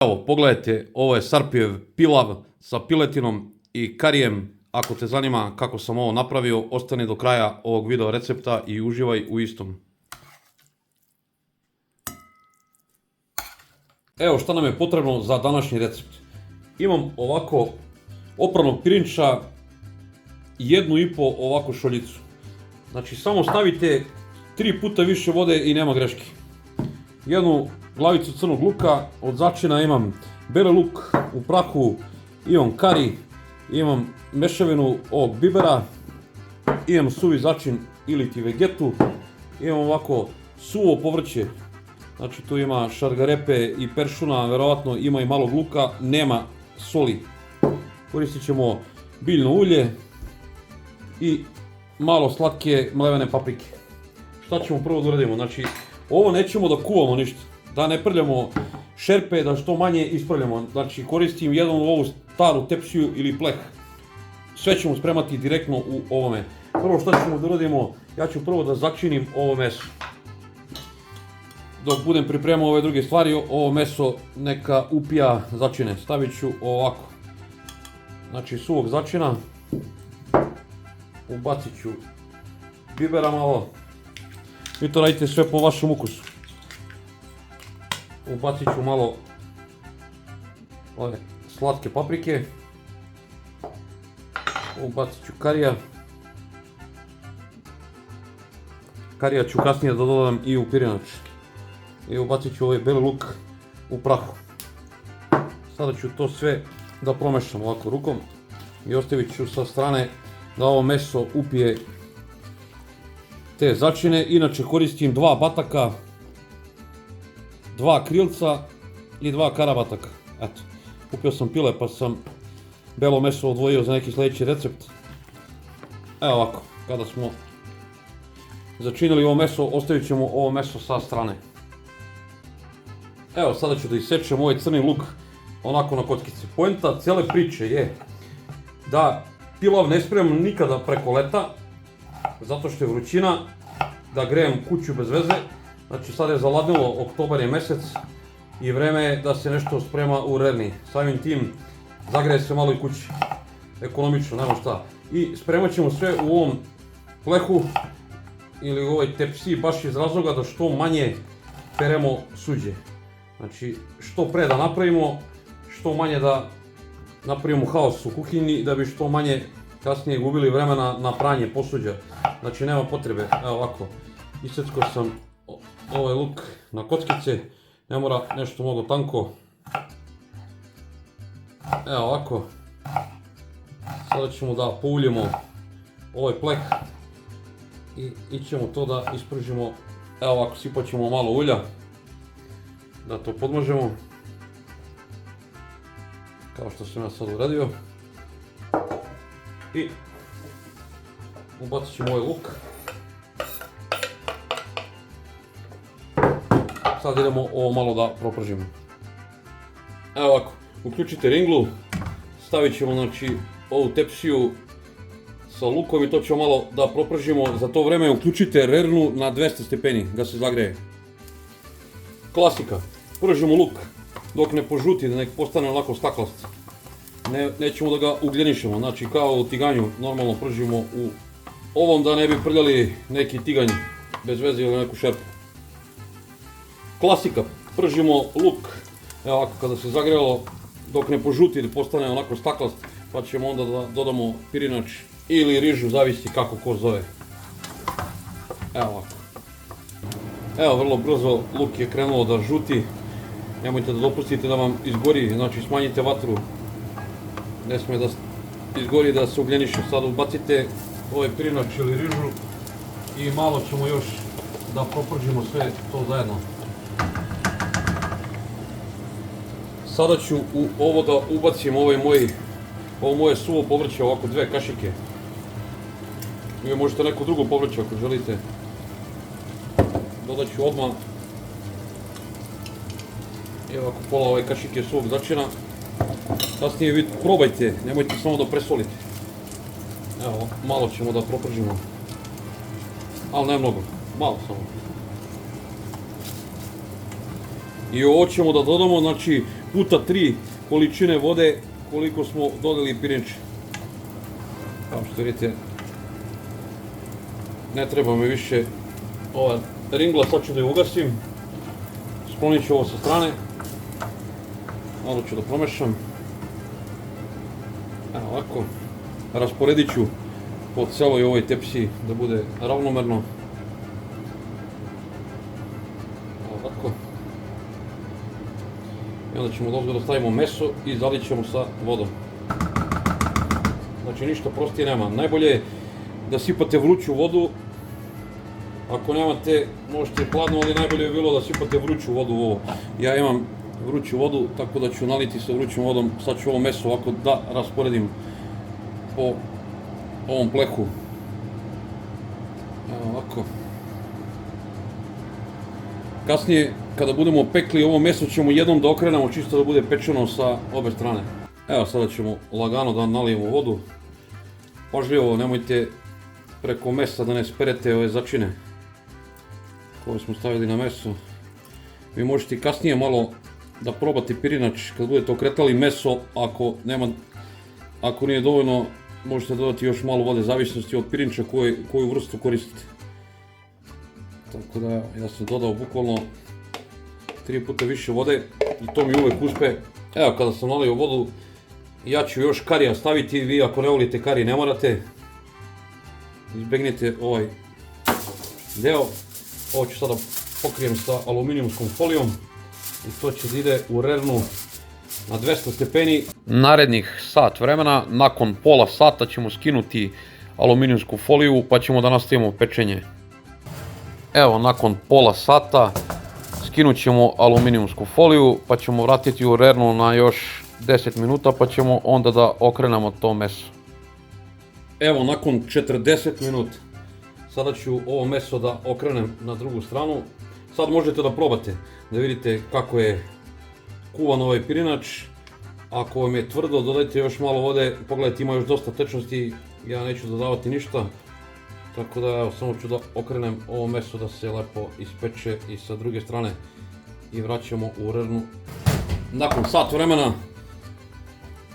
Evo, pogledajte, ovo je Sarpijev pilav sa piletinom i karijem. Ako te zanima kako sam ovo napravio, ostani do kraja ovog video recepta i uživaj u istom. Evo šta nam je potrebno za današnji recept. Imam ovako opranog pirinča, 1,5 ovako šoljicu. Znači samo stavite 3 puta više vode i nema greške. Jednu glavicu crnog luka, od začina imam beli luk u prahu, imam kari, imam mešavinu ovog bibera, imam suvi začin ili ti vegetu, imam ovako suvo povrće, znači tu ima šargarepe i peršuna, verovatno ima i malog luka, nema soli. Koristit ćemo biljno ulje i malo slatke mlevene paprike. Šta ćemo prvo da uradimo? Znači, ovo nećemo da kuvamo ništa, da ne prljamo šerpe, da što manje isprljamo. Znači, koristim jednu ovu staru tepsiju ili pleh. Sve ćemo spremati direktno u ovome. Prvo što ćemo da uradimo, ja ću prvo da začinim ovo meso. Dok budem pripremao ove druge stvari, ovo meso neka upija začine. Stavit ću ovako. Znači, suvog začina. Ubacit ću bibera malo. Vi to radite sve po vašem ukusu. Ubacit ću malo ove slatke paprike. Ubacit ću karija. Karija ću kasnije da dodam i u pirinač. I ubacit ću ovaj beli luk u prahu. Sada ću to sve da promešam ovako rukom. I ostavit ću sa strane da ovo meso upije te začine. Inače koristim 2 bataka, 2 krilca i 2 karabataka. Eto, kupio sam pile pa sam belo meso odvojio za neki sljedeći recept. Evo ovako, kada smo začinili ovo meso, ostavit ćemo ovo meso sa strane. Evo, sada ću da isečem ovaj crni luk onako na kockice. Poenta cijele priče je da pilav ne spremam nikada preko leta, zato što je vrućina, da grejem kuću bez veze. Znači sad je zaladnilo, oktobar je mesec i vreme je da se nešto sprema u rerni. Samim tim zagreje se malo i kući, ekonomično, nema šta. I spremat ćemo sve u ovom plehu ili u ovoj tepsiji baš iz razloga da što manje peremo suđe. Znači što pre da napravimo, što manje da napravimo haos u kuhinji, da bi što manje kasnije gubili vremena na pranje posuđa. Znači nema potrebe. Evo ovako, iseckao sam ovaj luk na kockice, ne mora nešto mnogo tanko. Evo ovako. Sada ćemo da pouljemo ovaj pleh i ićemo to da ispržimo. Evo ovako, sipat ćemo malo ulja da to podmažemo, kao što sam ja sad uradio. I ubacit ćemo ovaj luk. Sad idemo ovo malo da propržimo. Evo ovako, uključite ringlu, stavit ćemo znači ovu tepsiju sa lukom i to ćemo malo da propržimo. Za to vreme uključite rernu na 200 stepeni da se zagreje. Klasika, pržimo luk dok ne požuti, da nek postane onako staklast. Nećemo da ga ugljenišemo, znači kao u tiganju normalno pržimo u ovom da ne bi prljali neki tiganj bez veze ili neku šerpu. Klasika, pržimo luk, evo ovako kada se zagrelo, dok ne požuti da postane onako staklast, pa ćemo onda da dodamo pirinač ili rižu, zavisi kako ko zove. Evo ovako. Evo vrlo brzo luk je krenuo da žuti, nemojte da dopustite da vam izgori, znači smanjite vatru. Ne smije da izgori, da se ugljeniše. Sad ubacite ovaj pirinač ili rižu i malo ćemo još da propržimo sve to zajedno. Sada ću u ovo da ubacim ovo moje suvo povrće, ovako 2 kašike. Vi možete neko drugo povrće ako želite. Dodat ću odmah i ovako pola ove kašike suvog začina. Kasnije vi probajte, nemojte samo da presolite. Evo, malo ćemo da propržimo. Ali ne mnogo, malo samo. I ovo ćemo da dodamo, znači puta 3 količine vode koliko smo dodali pirinča. Kao što vidite, ne treba mi više ova ringla, sad ću da je ugasim. Sklonit ću ovo sa strane. Malo ću da promešam. Evo ovako. Rasporedit ću po celoj ovoj tepsiji da bude ravnomerno. Evo ovako. I onda ćemo dozgo da stavimo meso i zalit ćemo sa vodom. Znači ništa prostije nema. Najbolje je da sipate vruću vodu. Ako nemate, možete hladno, ali najbolje je bilo da sipate vruću vodu u ovo. Ja imam vruću vodu, tako da ću naliti sa vrućom vodom. Sad ću ovo meso ovako da rasporedim po ovom plehu. Evo ovako. Kasnije, kada budemo pekli ovo meso, ćemo jednom da okrenemo čisto da bude pečeno sa obe strane. Evo, sada ćemo lagano da nalijemo vodu. Pažljivo, nemojte preko mesa da ne sperete ove začine koje smo stavili na meso. Vi možete kasnije malo da probate pirinač kad budete okretali meso, ako nije dovoljno možete dodati još malo vode, zavisnosti od pirinča koju vrstu koristite. Tako da ja sam dodao bukvalno 3 puta više vode i to mi uvek uspe. Evo, kada sam nalio vodu, ja ću još karija staviti, vi ako ne volite kari ne morate. Izbegnite ovaj deo. Ovo ću sada pokrijem sa aluminijumskom folijom i to će da ide u rernu na 200 stepeni. Narednih sat vremena, nakon pola sata ćemo skinuti aluminijumsku foliju pa ćemo da nastavimo pečenje. Evo, nakon pola sata skinut ćemo aluminijumsku foliju pa ćemo vratiti u rernu na još 10 minuta pa ćemo onda da okrenemo to meso. Evo, nakon 40 minuta sada ću ovo meso da okrenem na drugu stranu. Sad možete da probate, da vidite kako je kuvan ovaj pirinač. Ako vam je tvrdo, dodajte još malo vode, pogledajte, ima još dosta tečnosti, ja neću dodavati ništa. Tako da evo, samo ću da okrenem ovo meso da se lepo ispeče i sa druge strane i vraćamo u rernu. Nakon sat vremena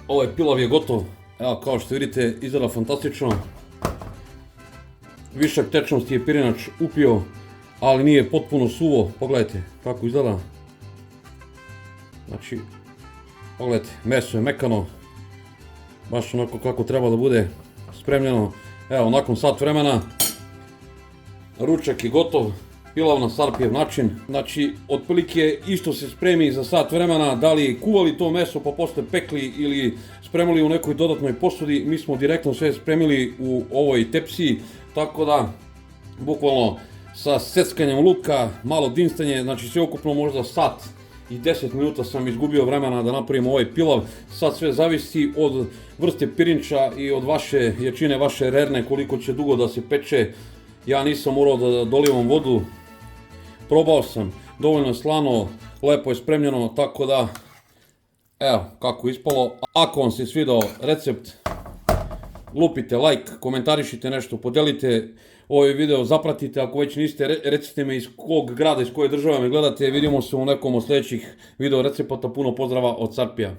ovaj pilav je gotov. Evo, kao što vidite, izgleda fantastično. Višak tečnosti je pirinač upio, ali nije potpuno suvo. Pogledajte kako izgleda. Znači, pogledajte, meso je mekano, baš onako kako treba da bude spremljeno. Evo, nakon sat vremena ručak je gotov, pilav na Sarpijev način. Znači, otprilike isto se spremi za sat vremena, da li kuvali to meso pa posle pekli ili spremili u nekoj dodatnoj posudi. Mi smo direktno sve spremili u ovoj tepsiji, tako da bukvalno sa seckanjem luka, malo dinstanje, znači sve ukupno možda sat i 10 minuta sam izgubio vremena da napravim ovaj pilav. Sad sve zavisi od vrste pirinča i od vaše jačine, vaše rerne, koliko će dugo da se peče. Ja nisam morao da dolivam vodu, probao sam, dovoljno je slano, lepo je spremljeno, tako da evo kako je ispalo. Ako vam se svidao recept, lupite like, komentarišite nešto, podelite ovaj video, zapratite, ako već niste, recite mi iz kog grada, iz koje države me gledate. Vidimo se u nekom od sljedećih video recepata. Puno pozdrava od Sarpija.